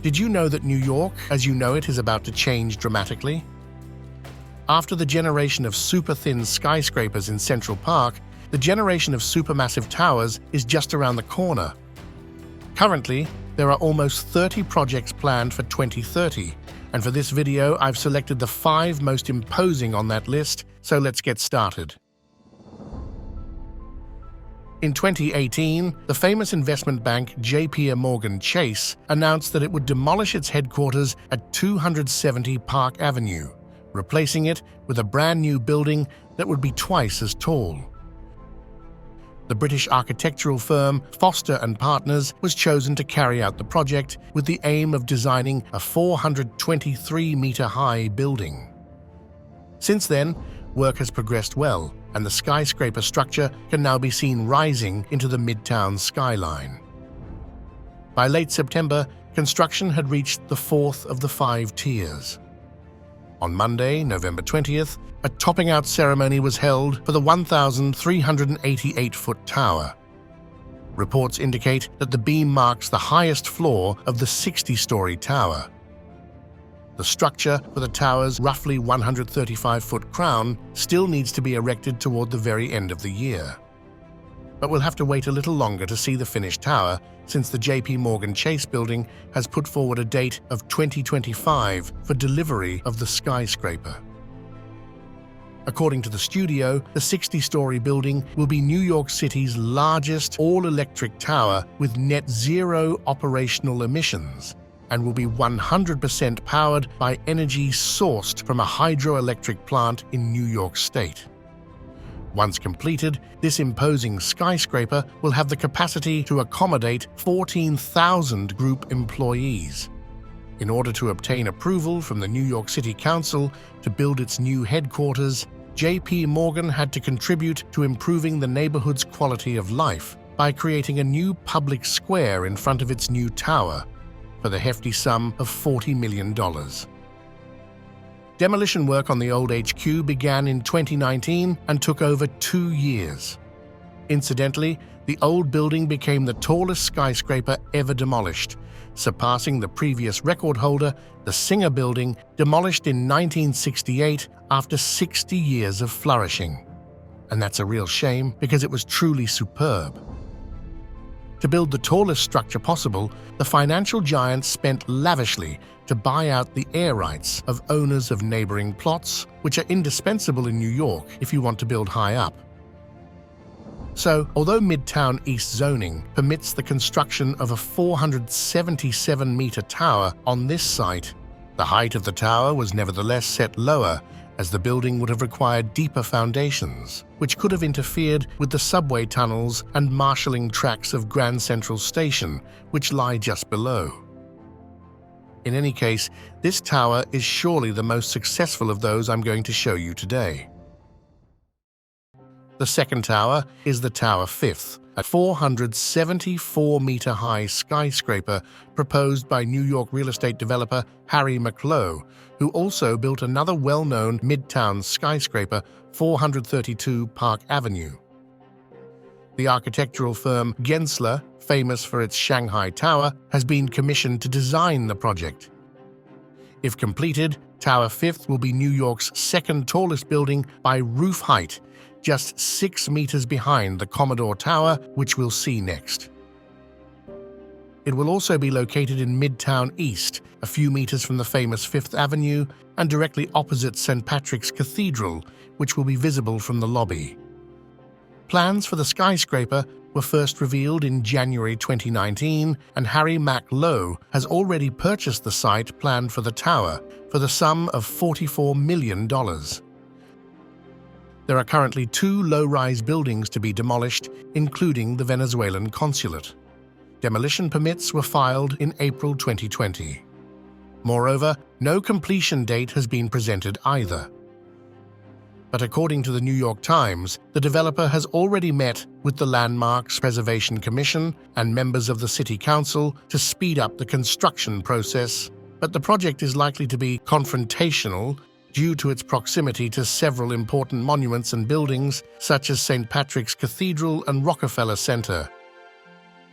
Did you know that New York, as you know it, is about to change dramatically? After the generation of super-thin skyscrapers in Central Park, the generation of supermassive towers is just around the corner. Currently, there are almost 30 projects planned for 2030, and for this video, I've selected the 5 most imposing on that list, so let's get started. In 2018, the famous investment bank J.P. Morgan Chase announced that it would demolish its headquarters at 270 Park Avenue, replacing it with a brand new building that would be twice as tall. The British architectural firm Foster & Partners was chosen to carry out the project with the aim of designing a 423-meter-high building. Since then, work has progressed well, and the skyscraper structure can now be seen rising into the Midtown skyline. By late September, construction had reached the 4th of the 5 tiers. On Monday, November 20th, a topping-out ceremony was held for the 1,388-foot tower. Reports indicate that the beam marks the highest floor of the 60-story tower. The structure for the tower's roughly 135-foot crown still needs to be erected toward the very end of the year. But we'll have to wait a little longer to see the finished tower, since the J.P. Morgan Chase building has put forward a date of 2025 for delivery of the skyscraper. According to the studio, the 60-story building will be New York City's largest all-electric tower with net zero operational emissions, and will be 100% powered by energy sourced from a hydroelectric plant in New York State. Once completed, this imposing skyscraper will have the capacity to accommodate 14,000 group employees. In order to obtain approval from the New York City Council to build its new headquarters, J.P. Morgan had to contribute to improving the neighborhood's quality of life by creating a new public square in front of its new tower, for the hefty sum of $40 million. Demolition work on the old HQ began in 2019 and took over 2 years. Incidentally, the old building became the tallest skyscraper ever demolished, surpassing the previous record holder, the Singer Building, demolished in 1968 after 60 years of flourishing. And that's a real shame because it was truly superb. To build the tallest structure possible, the financial giants spent lavishly to buy out the air rights of owners of neighboring plots, which are indispensable in New York if you want to build high up. So, although Midtown East zoning permits the construction of a 477-meter tower on this site, the height of the tower was nevertheless set lower, as the building would have required deeper foundations, which could have interfered with the subway tunnels and marshalling tracks of Grand Central Station, which lie just below. In any case, this tower is surely the most successful of those I'm going to show you today. The second tower is the Tower 5th, a 474-meter-high skyscraper proposed by New York real estate developer Harry McLough, who also built another well-known Midtown skyscraper, 432 Park Avenue. The architectural firm Gensler, famous for its Shanghai Tower, has been commissioned to design the project. If completed, Tower 5th will be New York's second tallest building by roof height, just 6 meters behind the Commodore Tower, which we'll see next. It will also be located in Midtown East, a few meters from the famous 5th Avenue, and directly opposite St. Patrick's Cathedral, which will be visible from the lobby. Plans for the skyscraper were first revealed in January 2019, and Harry McLough has already purchased the site planned for the tower for the sum of $44 million. There are currently 2 low-rise buildings to be demolished, including the Venezuelan consulate. Demolition permits were filed in April 2020. Moreover, no completion date has been presented either. But according to the New York Times, the developer has already met with the Landmarks Preservation Commission and members of the City Council to speed up the construction process, but the project is likely to be confrontational due to its proximity to several important monuments and buildings such as St. Patrick's Cathedral and Rockefeller Center.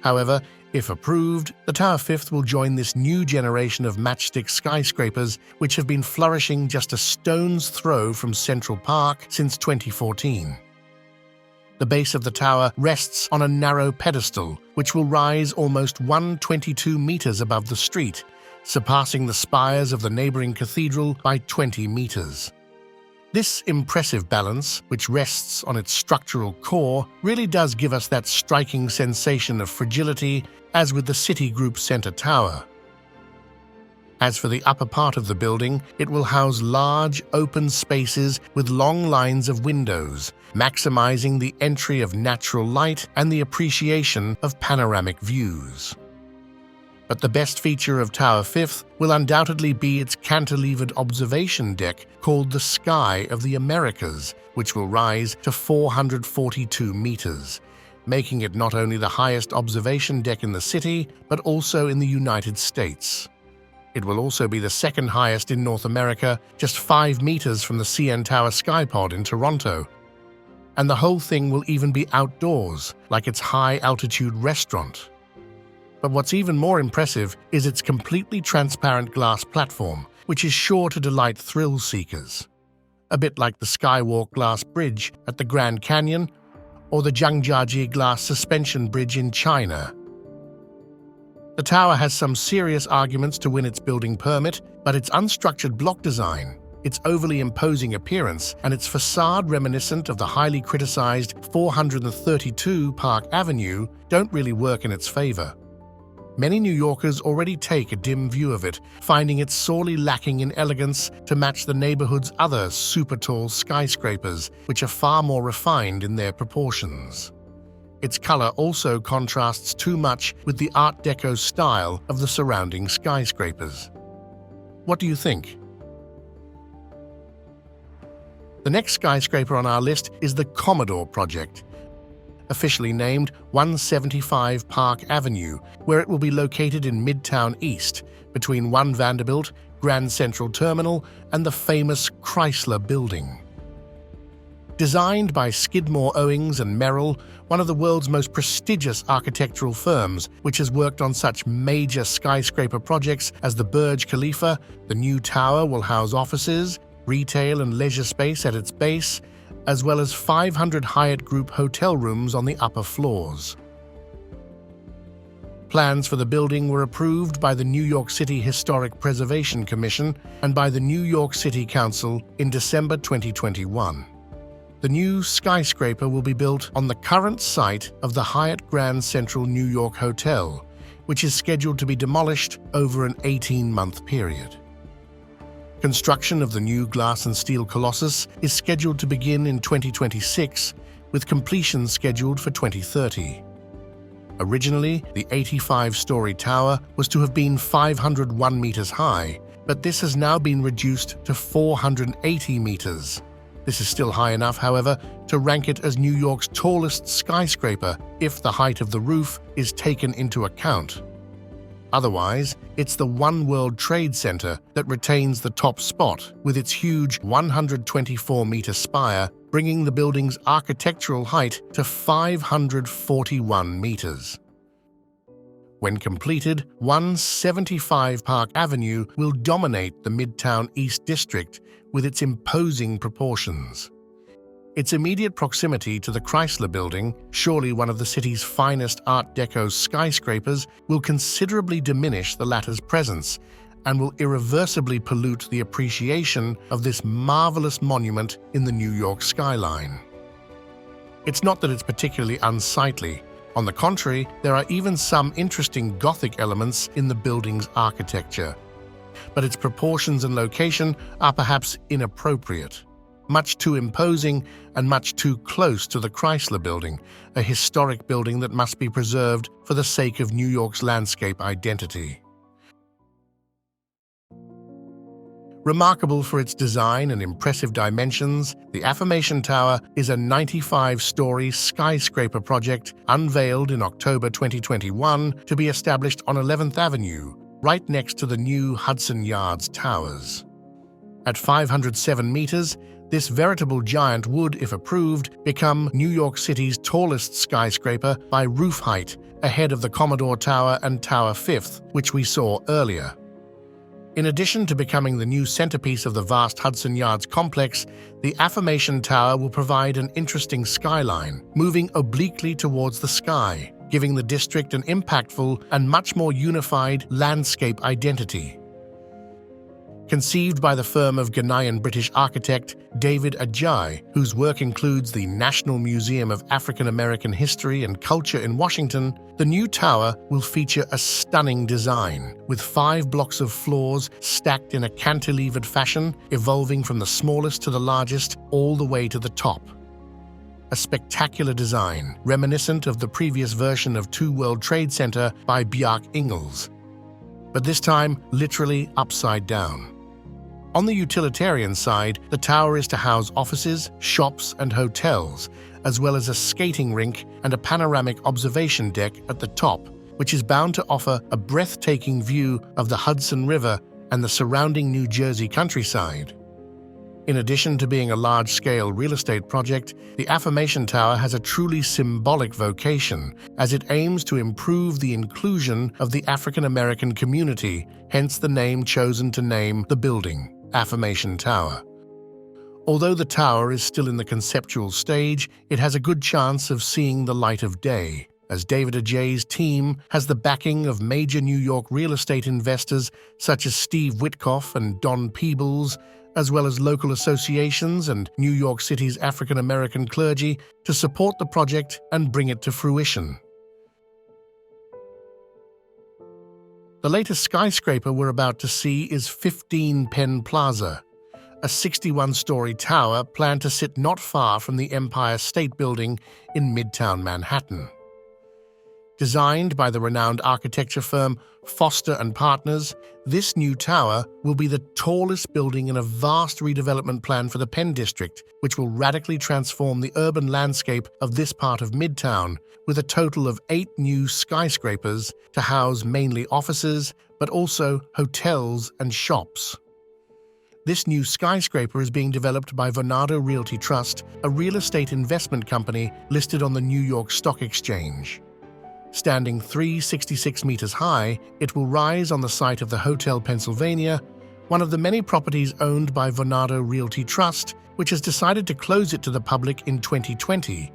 However, If approved, the Tower 5th will join this new generation of matchstick skyscrapers which have been flourishing just a stone's throw from Central Park since 2014. The base of the tower rests on a narrow pedestal which will rise almost 122 meters above the street, surpassing the spires of the neighboring cathedral by 20 meters. This impressive balance, which rests on its structural core, really does give us that striking sensation of fragility as with the Citigroup Center Tower. As for the upper part of the building, it will house large, open spaces with long lines of windows, maximizing the entry of natural light and the appreciation of panoramic views. But the best feature of Tower 5th will undoubtedly be its cantilevered observation deck called the Sky of the Americas, which will rise to 442 meters, making it not only the highest observation deck in the city, but also in the United States. It will also be the second highest in North America, just 5 meters from the CN Tower Skypod in Toronto. And the whole thing will even be outdoors, like its high-altitude restaurant. But what's even more impressive is its completely transparent glass platform, which is sure to delight thrill seekers. A bit like the Skywalk Glass Bridge at the Grand Canyon or the Zhangjiajie Glass Suspension Bridge in China. The tower has some serious arguments to win its building permit, but its unstructured block design, its overly imposing appearance, and its facade reminiscent of the highly criticized 432 Park Avenue don't really work in its favor. Many New Yorkers already take a dim view of it, finding it sorely lacking in elegance to match the neighborhood's other super-tall skyscrapers, which are far more refined in their proportions. Its color also contrasts too much with the Art Deco style of the surrounding skyscrapers. What do you think? The next skyscraper on our list is the Commodore project, officially named 175 Park Avenue, where it will be located in Midtown East, between 1 Vanderbilt, Grand Central Terminal, and the famous Chrysler Building. Designed by Skidmore, Owings and Merrill, one of the world's most prestigious architectural firms, which has worked on such major skyscraper projects as the Burj Khalifa, the new tower will house offices, retail and leisure space at its base, as well as 500 Hyatt Group hotel rooms on the upper floors. Plans for the building were approved by the New York City Historic Preservation Commission and by the New York City Council in December 2021. The new skyscraper will be built on the current site of the Hyatt Grand Central New York Hotel, which is scheduled to be demolished over an 18-month period. Construction of the new glass and steel colossus is scheduled to begin in 2026, with completion scheduled for 2030. Originally, the 85-story tower was to have been 501 meters high, but this has now been reduced to 480 meters. This is still high enough, however, to rank it as New York's tallest skyscraper if the height of the roof is taken into account. Otherwise, it's the One World Trade Center that retains the top spot with its huge 124-meter spire, bringing the building's architectural height to 541 meters. When completed, 175 Park Avenue will dominate the Midtown East district with its imposing proportions. Its immediate proximity to the Chrysler Building, surely one of the city's finest Art Deco skyscrapers, will considerably diminish the latter's presence and will irreversibly pollute the appreciation of this marvelous monument in the New York skyline. It's not that it's particularly unsightly. On the contrary, there are even some interesting Gothic elements in the building's architecture. But its proportions and location are perhaps inappropriate. Much too imposing and much too close to the Chrysler Building, a historic building that must be preserved for the sake of New York's landscape identity. Remarkable for its design and impressive dimensions, the Affirmation Tower is a 95-story skyscraper project unveiled in October 2021 to be established on 11th Avenue, right next to the new Hudson Yards towers. At 507 meters, this veritable giant would, if approved, become New York City's tallest skyscraper by roof height ahead of the Commodore Tower and Tower 5th, which we saw earlier. In addition to becoming the new centerpiece of the vast Hudson Yards complex, the Affirmation Tower will provide an interesting skyline, moving obliquely towards the sky, giving the district an impactful and much more unified landscape identity. Conceived by the firm of Ghanaian-British architect David Adjaye, whose work includes the National Museum of African American History and Culture in Washington, the new tower will feature a stunning design, with 5 blocks of floors stacked in a cantilevered fashion, evolving from the smallest to the largest all the way to the top. A spectacular design, reminiscent of the previous version of 2 World Trade Center by Bjarke Ingels, but this time literally upside down. On the utilitarian side, the tower is to house offices, shops, and hotels, as well as a skating rink and a panoramic observation deck at the top, which is bound to offer a breathtaking view of the Hudson River and the surrounding New Jersey countryside. In addition to being a large-scale real estate project, the Affirmation Tower has a truly symbolic vocation, as it aims to improve the inclusion of the African American community, hence the name chosen to name the building, Affirmation Tower. Although the tower is still in the conceptual stage, it has a good chance of seeing the light of day, as David Adjaye's team has the backing of major New York real estate investors such as Steve Witkoff and Don Peebles, as well as local associations and New York City's African American clergy to support the project and bring it to fruition. The latest skyscraper we're about to see is 15 Penn Plaza, a 61-story tower planned to sit not far from the Empire State Building in Midtown Manhattan. Designed by the renowned architecture firm Foster & Partners, this new tower will be the tallest building in a vast redevelopment plan for the Penn District, which will radically transform the urban landscape of this part of Midtown, with a total of 8 new skyscrapers to house mainly offices, but also hotels and shops. This new skyscraper is being developed by Vornado Realty Trust, a real estate investment company listed on the New York Stock Exchange. Standing 366 meters high, it will rise on the site of the Hotel Pennsylvania, one of the many properties owned by Vornado Realty Trust, which has decided to close it to the public in 2020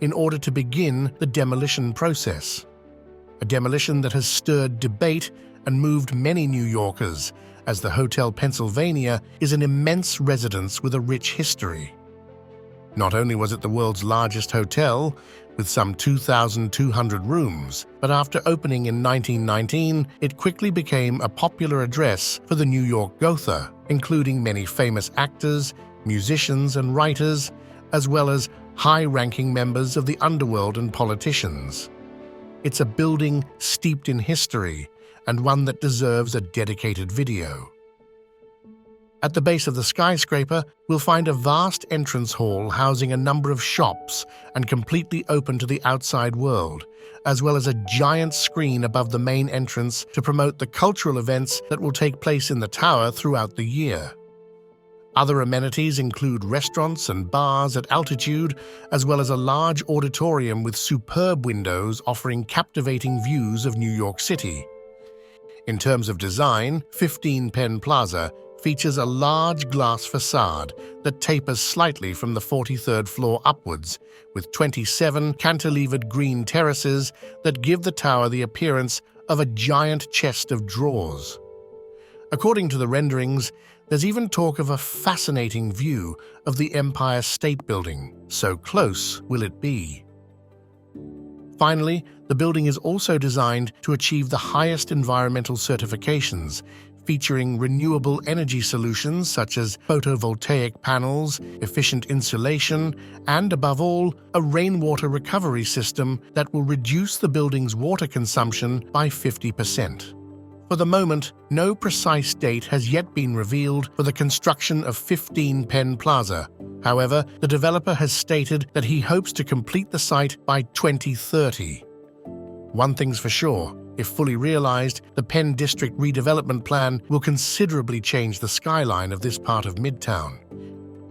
in order to begin the demolition process. A demolition that has stirred debate and moved many New Yorkers, as the Hotel Pennsylvania is an immense residence with a rich history. Not only was it the world's largest hotel, with some 2,200 rooms, but after opening in 1919, it quickly became a popular address for the New York Gotha, including many famous actors, musicians, and writers, as well as high-ranking members of the underworld and politicians. It's a building steeped in history, and one that deserves a dedicated video. At the base of the skyscraper, we'll find a vast entrance hall housing a number of shops and completely open to the outside world, as well as a giant screen above the main entrance to promote the cultural events that will take place in the tower throughout the year. Other amenities include restaurants and bars at altitude, as well as a large auditorium with superb windows offering captivating views of New York City. In terms of design, 15 Penn Plaza features a large glass facade that tapers slightly from the 43rd floor upwards, with 27 cantilevered green terraces that give the tower the appearance of a giant chest of drawers. According to the renderings, there's even talk of a fascinating view of the Empire State Building. So close will it be? Finally, the building is also designed to achieve the highest environmental certifications, featuring renewable energy solutions such as photovoltaic panels, efficient insulation, and above all, a rainwater recovery system that will reduce the building's water consumption by 50%. For the moment, no precise date has yet been revealed for the construction of 15 Penn Plaza. However, the developer has stated that he hopes to complete the site by 2030. One thing's for sure, if fully realized, the Penn District redevelopment plan will considerably change the skyline of this part of Midtown,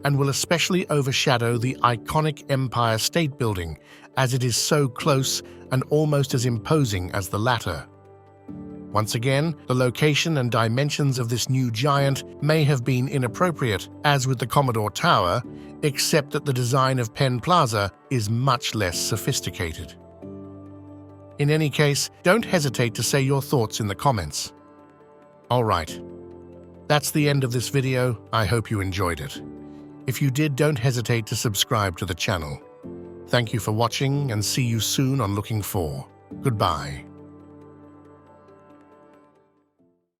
and will especially overshadow the iconic Empire State Building, as it is so close and almost as imposing as the latter. Once again, the location and dimensions of this new giant may have been inappropriate, as with the Commodore Tower, except that the design of Penn Plaza is much less sophisticated. In any case, don't hesitate to say your thoughts in the comments. Alright, that's the end of this video. I hope you enjoyed it. If you did, don't hesitate to subscribe to the channel. Thank you for watching and see you soon on Looking For. Goodbye.